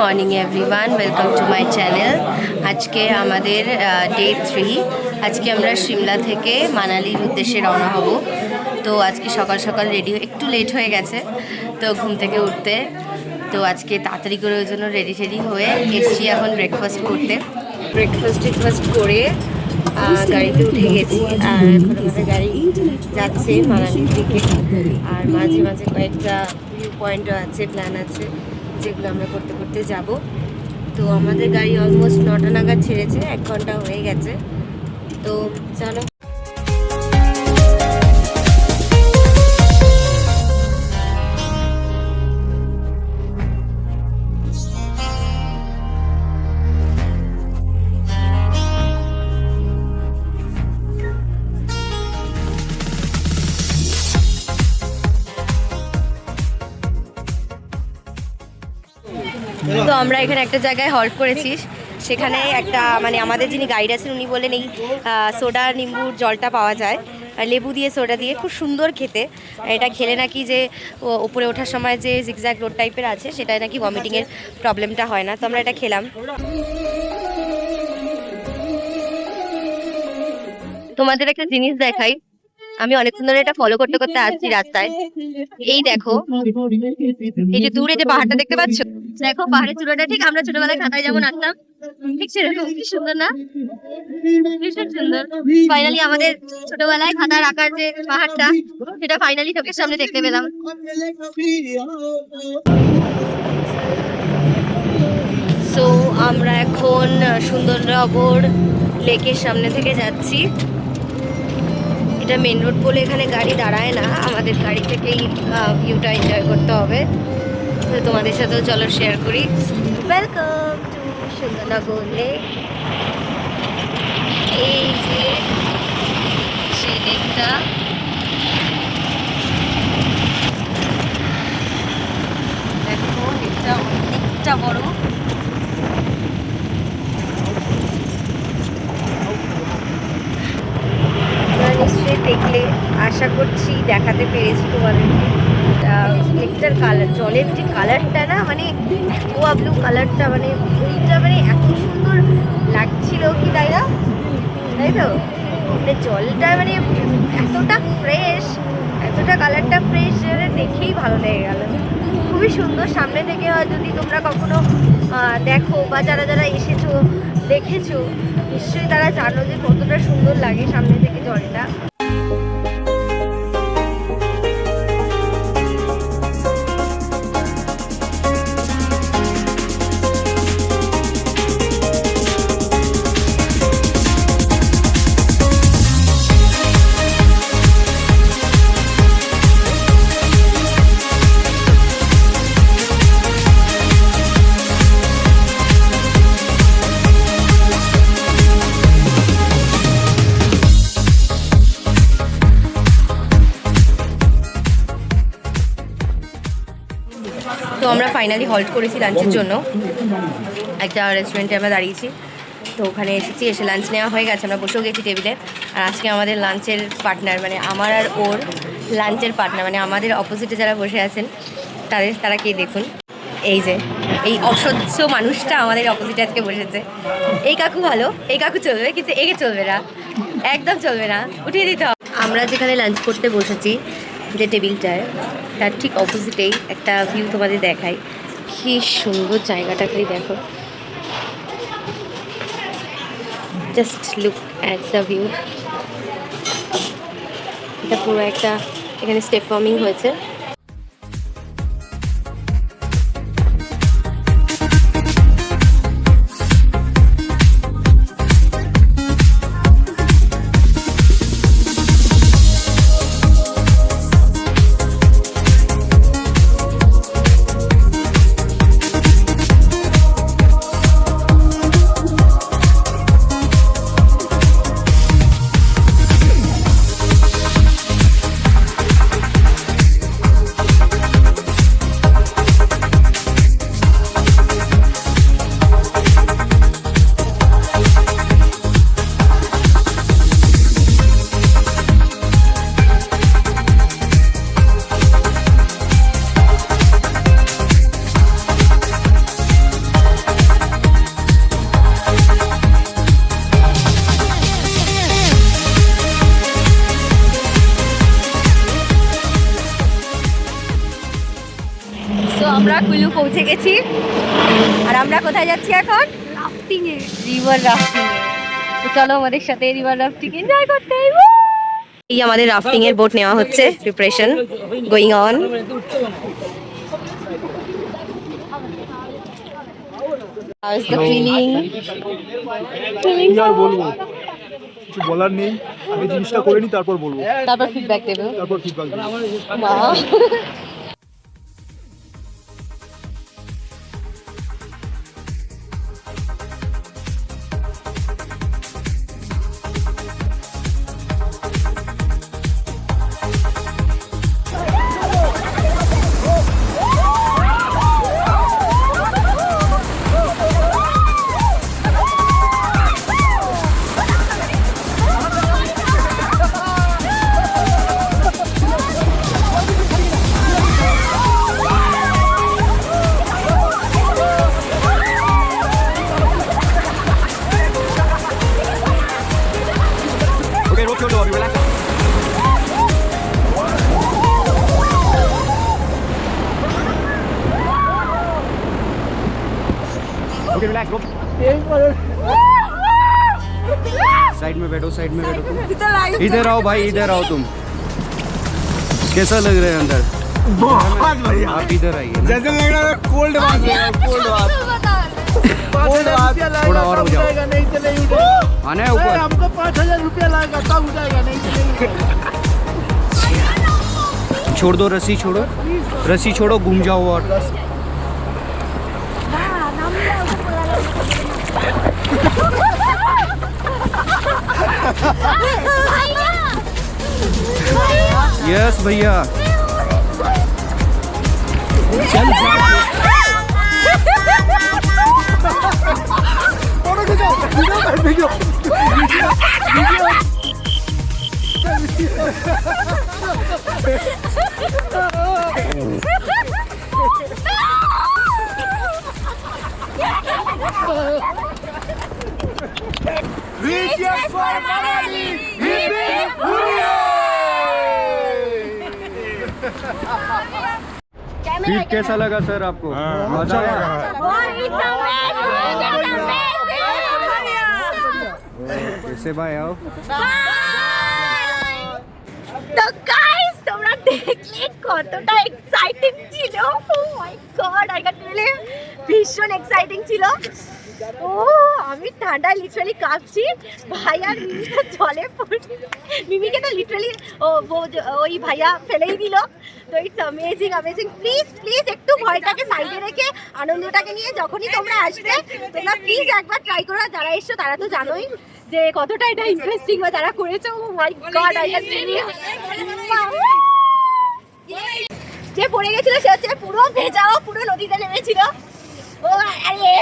Morning everyone, welcome to my channel. আজকে আমাদের day 3। আজকে আমরা সিমলা থেকে মানালির উদ্দেশ্যে রওনা হব। তো আজকে সকাল সকাল রেডি, একটু লেট হয়ে গেছে তো ঘুম থেকে উঠতে। তো আজকে তাড়াতাড়ি করে ওই জন্য রেডি হয়ে এসছি এখন ব্রেকফাস্ট করতে। ব্রেকফাস্ট করে গাড়িতে উঠে গেছি। আর এখন আমাদের গাড়ি যাচ্ছে মানালির দিকে। আর মাঝে মাঝে কয়েকটা ভিউ পয়েন্টও আছে, প্ল্যান আছে, যেগুলো আমরা করতে করতে যাব। তো আমাদের গাড়ি অলমোস্ট 9টা নাগাদ ছেড়েছে, 1 ঘন্টা হয়ে গেছে। তো চলো। তো আমরা এখানে একটা জায়গায় হল্ট করেছি। সেখানে একটা মানে আমাদের যিনি গাইড আছেন উনি বলেন এই সোডা নিম্বুর জলটা পাওয়া যায়, লেবু দিয়ে সোডা দিয়ে, খুব সুন্দর খেতে। এটা খেলে নাকি যে উপরে ওঠার সময় যে জিগজ্যাগ রোড টাইপের আছে সেটাই নাকি ভমিটিংয়ের প্রবলেমটা হয় না। তো আমরা এটা খেলাম। তোমাদের একটা জিনিস দেখাই, আমি অনেকক্ষণ ধরে এটা ফলো করতে করতে আসছি রাস্তায়। এই দেখো, এই যে দূরে যে পাহাড়টা দেখতে পাচ্ছ, দেখো পাহাড়ের চূড়াটা ঠিক আমরা ছোটবেলায় খাতায় যেমন আঁকতাম ঠিক সেরকম। কি সুন্দর না? ভীষণ সুন্দর। ফাইনালি আমাদের ছোটবেলায় খাতার আঁকার যে পাহাড়টা, সেটা ফাইনালি চোখের সামনে দেখতে পেলাম। সো আমরা এখন সুন্দরনগর লেকের সামনে থেকে যাচ্ছি। এটা মেন রোড বলে এখানে গাড়ি দাঁড়ায় না, আমাদের গাড়ি থেকেই ভিউটা এনজয় করতে হবে। তো তোমাদের সাথেও চলো শেয়ার করি। Welcome to Sundernagar lake. এই যে সেই লেকটা, দেখো লেকটা অনেকটা বড়। নিশ্চয়ই দেখলে, আশা করছি দেখাতে পেরেছি তোমাদেরকে। লেকটার কালার, জলের যে কালারটা না, মানে অ্যাকোয়া ব্লু কালারটা, মানে ওইটা মানে এত সুন্দর লাগছিল কি, তাই না? তাই তো, মানে জলটা মানে এতটা ফ্রেশ, এতটা কালারটা ফ্রেশ, দেখেই ভালো লেগে গেল। খুবই সুন্দর। সামনে থেকে যদি তোমরা কখনো দেখো বা যারা যারা এসেছো দেখেছো, নিশ্চয়ই তারা জানো যে কতটা সুন্দর লাগে সামনে থেকে জলটা। তো আমরা ফাইনালি হল্ট করেছি লাঞ্চের জন্য। একটা রেস্টুরেন্টে আমরা দাঁড়িয়েছি। তো ওখানে এসেছি, এসে লাঞ্চ নেওয়া হয়ে গেছে, আমরা বসেও গেছি টেবিলে। আর আজকে আমাদের লাঞ্চের পার্টনার, মানে আমার আর ওর লাঞ্চের পার্টনার, মানে আমাদের অপোজিটে যারা বসে আছেন তারা কে দেখুন। এই যে এই অসহ্য মানুষটা আমাদের অপোজিটে আজকে বসেছে। এই কাকু ভালো, এই কাকু চলবে, কিন্তু একে চলবে না, একদম চলবে না, উঠিয়ে দিতে হবে। আমরা যেখানে লাঞ্চ করতে বসেছি যে টেবিলটায়, তার ঠিক অপোজিটেই একটা ভিউ তোমাদের দেখাই। কি সুন্দর জায়গাটা, খালি দেখো, just look at the view. এটা পুরো একটা, এখানে স্টেপ ফার্মিং হয়েছে। আমরা কুলু পৌঁছে গেছি। আর আমরা কোথায় যাচ্ছি এখন? রাফটিং এ, রিভার রাফটিং এ। তো চলো আমাদের সাথে রিভার রাফটিং এনজয় করতে। এই আমাদের রাফটিং এর বোট নেওয়া হচ্ছে, preparation going on. How is the feeling? আর বলবো কিছু বলার নেই, আমি জিনিসটা করে নি তারপর বলবো, তারপর ফিডব্যাক দেবো। বাহ, साइड में बैठो, साइड में बैठो तुम। इधर आओ भाई, इधर आओ तुम। कैसा लग रहा है अंदर? बहुत बढ़िया। आप इधर आइए ना। जैसे लग रहा है कोल्ड बात है, कोल्ड बात, कोल्ड बात। थोड़ा और हो जाओ। नहीं चलेगी, आना है ऊपर। हमको 5000 रुपया लगेगा तब हो जाएगा, नहीं चलेगी। छोड़ दो, रस्सी छोड़ो, रस्सी छोड़ो, घूम जाओ और यस भैया चल ट्रिप कैसा लगा सर आपको? मजा आया? कैसे भाई आओ। তো গাইস তোমরা দেখলে কতটা এক্সাইটিং ছিল। ও মাই গড, আই গট রিয়েলি ভীষণ এক্সাইটিং ছিল। ও আমি ঠান্ডায় লিটারালি কাঁপছি। ভাই আর মিমি তো জলে পড়ছে, মিমিকে তো লিটারালি ওই ভাইয়া ফেলেই দিল। তো it's amazing amazing. Please please একটু ভয়টাকে সাইডে রেখে আনন্দটাকে নিয়ে যখনই তোমরা আসবে তোমরা প্লিজ একবার ট্রাই করো। যারা এসছো তারা তো জানোই যে কতটা এটা ইন্টারেস্টিং বা যারা করেছো। ও মাই গড, আই গট রিয়েলি। যে পড়ে গেছিল সে হচ্ছে পুরো ভেজাও, পুরো নদীতে নেমেছিল। ও আরে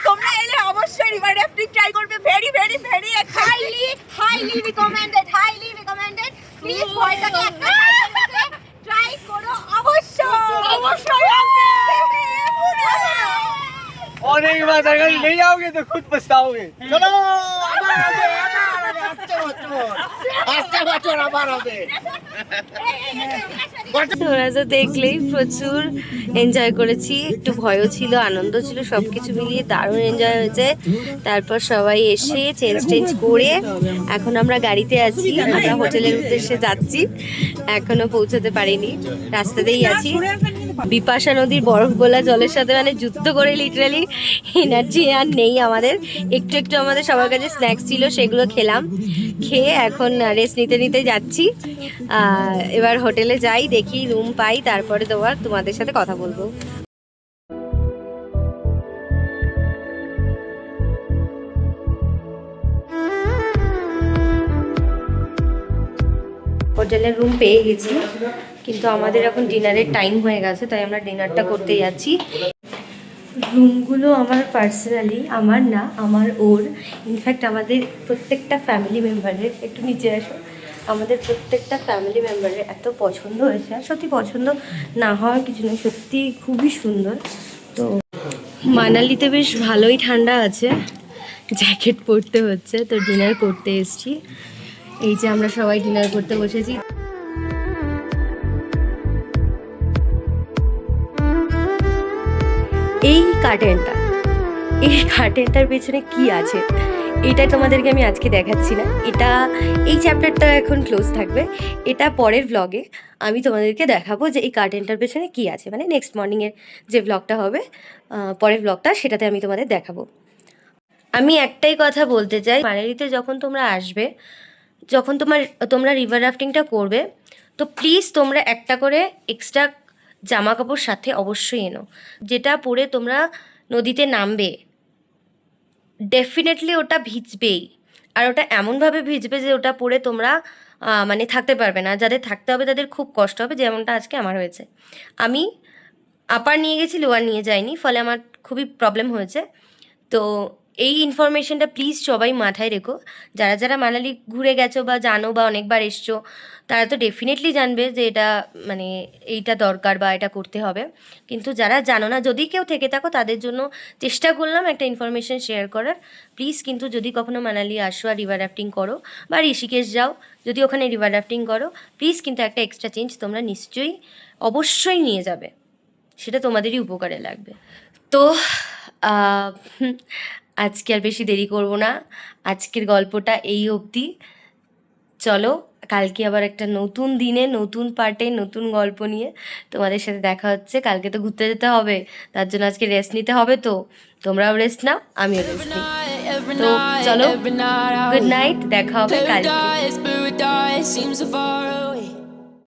তোমরা এলে অবশ্যই রিভার রাফটিং ট্রাই করবে। Very very very highly recommended. Please ভয়টাকে একটা ট্রাই করো অবশ্যই অবশ্যই। और एक बात, अगर नहीं आओगे तो खुद पछताओगे। चलो তোমরা তো দেখলেই প্রচুর এনজয় করেছি, একটু ভয়ও ছিল, আনন্দ ছিল, সবকিছু মিলিয়ে দারুণ এনজয় হয়েছে। তারপর সবাই এসে চেঞ্জ করে এখন আমরা গাড়িতে আছি, আমরা হোটেলের উদ্দেশ্যে যাচ্ছি। এখনো পৌঁছাতে পারিনি, রাস্তাতেই আছি। বিপাশা নদীর বরফ গোলা জলের সাথে মানে যুদ্ধ করে লিটারালি এনার্জি আর নেই আমাদের। একটু একটু আমাদের সবার কাছে স্ন্যাক্স ছিল, সেগুলো খেলাম। খেয়ে এখন রেস্ট নিতে যাচ্ছি। এবার হোটেলে যাই, দেখি রুম পাই, তারপরে তোমাদের সাথে কথা বলবো। হোটেলের রুম পেয়ে গেছি, কিন্তু আমাদের এখন ডিনারের টাইম হয়ে গেছে, তাই আমরা ডিনারটা করতে যাচ্ছি। রুমগুলো আমার পার্সোনালি, আমার না, আমার ওর, ইনফ্যাক্ট আমাদের প্রত্যেকটা ফ্যামিলি মেম্বারের, একটু নিচে আসো, আমাদের প্রত্যেকটা ফ্যামিলি মেম্বারের এত পছন্দ হয়েছে। আর সত্যি পছন্দ না হওয়ার কিছু নেই, সত্যি খুবই সুন্দর। তো মানালিতে বেশ ভালোই ঠান্ডা আছে, জ্যাকেট পরতে হচ্ছে। তো ডিনার করতে এসেছি, এই যে আমরা সবাই ডিনার করতে বসেছি। এই কার্টেনটার পেছনে কি আছে এটা তোমাদেরকে আমি আজকে দেখাচ্ছি না। এই চ্যাপ্টারটা এখন ক্লোজ থাকবে। এটা পরের ব্লগে আমি তোমাদেরকে দেখাবো যে এই কার্টেনটার পেছনে কি আছে, মানে নেক্সট মর্নিংয়ের যে ব্লগটা হবে, পরের ব্লগটা, সেটাতে আমি তোমাদের দেখাবো। আমি একটাই কথা বলতে চাই, মানালিতে যখন তোমরা আসবে, যখন তোমরা রিভার রাফটিংটা করবে, তো প্লিজ তোমরা একটা করে এক্সট্রা জামা কাপড় সাথে অবশ্যই এনো, যেটা পরে তোমরা নদীতে নামবে ডেফিনেটলি ওটা ভিজবেই। আর ওটা এমনভাবে ভিজবে যে ওটা পরে তোমরা মানে থাকতে পারবে না। যাদের থাকতে হবে তাদের খুব কষ্ট হবে, যেমনটা আজকে আমার হয়েছে। আমি আপার নিয়ে গেছি, লোয়ার নিয়ে যাইনি, ফলে আমার খুবই প্রবলেম হয়েছে। তো এই ইনফরমেশনটা প্লিজ সবাই মাথায় রেখো। যারা যারা মানালি ঘুরে গেছো বা জানো বা অনেকবার এসছো, তারা তো ডেফিনেটলি জানবে যে এটা মানে এইটা দরকার বা এটা করতে হবে। কিন্তু যারা জানো না, যদি কেউ থেকে থাকো, তাদের জন্য চেষ্টা করলাম একটা ইনফরমেশন শেয়ার করার। প্লিজ কিন্তু যদি কখনো মানালি আসো আর রিভার রাফটিং করো বা ঋষিকেশ যাও, যদি ওখানে রিভার রাফটিং করো, প্লিজ কিন্তু একটা এক্সট্রা চেঞ্জ তোমরা নিশ্চয়ই অবশ্যই নিয়ে যাবে, সেটা তোমাদেরই উপকারে লাগবে। তো আজকে আর বেশি দেরি করব না, আজকের গল্পটা এই অবধি। চলো কালকে আবার একটা নতুন দিনে, নতুন পার্টে, নতুন গল্প নিয়ে তোমাদের সাথে দেখা হচ্ছে। কালকে তো ঘুরতে যেতে হবে, তার জন্য আজকে রেস্ট নিতে হবে। তো তোমরাও রেস্ট নাও, আমিও রেস্ট নিই। তো চলো, গুড নাইট, দেখা হবে কালকে।